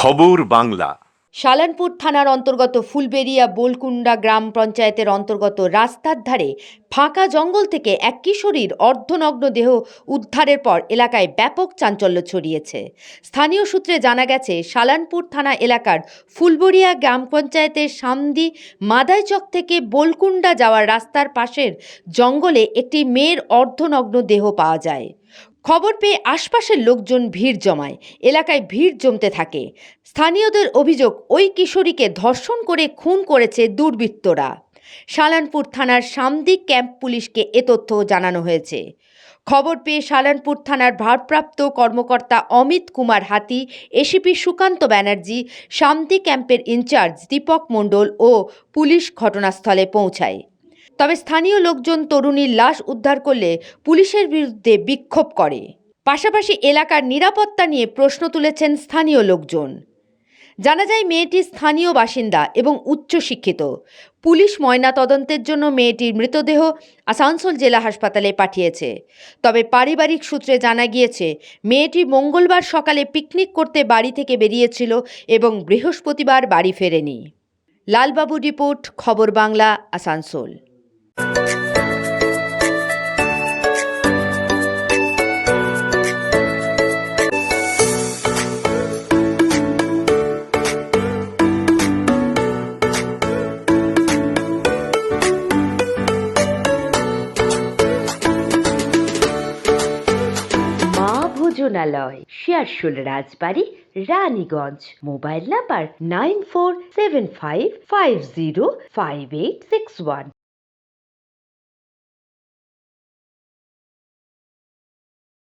খবর বাংলা। শালানপুর থানার অন্তর্গত ফুলবেড়িয়া বোলকুন্ডা গ্রাম পঞ্চায়েতের অন্তর্গত রাস্তার ধারে ফাঁকা জঙ্গল থেকে এক কিশোরীর অর্ধনগ্ন দেহ উদ্ধারের পর এলাকায় ব্যাপক চাঞ্চল্য ছড়িয়েছে। স্থানীয় সূত্রে জানা গেছে, শালানপুর থানা এলাকার ফুলবেড়িয়া গ্রাম পঞ্চায়েতের সামদি মাদাইচক থেকে বোলকুন্ডা যাওয়ার রাস্তার পাশের জঙ্গলে একটি মেয়ের অর্ধনগ্ন দেহ পাওয়া যায়। খবর পেয়ে আশপাশের লোকজন ভিড় জমায়, এলাকায় ভিড় জমতে থাকে। স্থানীয়দের অভিযোগ, ওই কিশোরীকে ধর্ষণ করে খুন করেছে দুর্বৃত্তরা। শালানপুর থানার সামদি ক্যাম্প পুলিশকে এ তথ্য জানানো হয়েছে। খবর পেয়ে শালানপুর থানার ভারপ্রাপ্ত কর্মকর্তা অমিত কুমার হাতি, এসিপি সুকান্ত ব্যানার্জি, সামদি ক্যাম্পের ইনচার্জ দীপক মণ্ডল ও পুলিশ ঘটনাস্থলে পৌঁছায়। তবে স্থানীয় লোকজন তরুণীর লাশ উদ্ধার করলে পুলিশের বিরুদ্ধে বিক্ষোভ করে। পাশাপাশি এলাকার নিরাপত্তা নিয়ে প্রশ্ন তুলেছেন স্থানীয় লোকজন। জানা যায়, মেয়েটি স্থানীয় বাসিন্দা এবং উচ্চশিক্ষিত। পুলিশ ময়নাতদন্তের জন্য মেয়েটির মৃতদেহ আসানসোল জেলা হাসপাতালে পাঠিয়েছে। তবে পারিবারিক সূত্রে জানা গিয়েছে, মেয়েটি মঙ্গলবার সকালে পিকনিক করতে বাড়ি থেকে বেরিয়েছিল এবং বৃহস্পতিবার বাড়ি ফেরেনি। লালবাবু রিপোর্ট, খবর বাংলা, আসানসোল। মা ভোজনালয়, শেয়ারশোল রাজবাড়ি, রানীগঞ্জ। Mobile number 9475505861।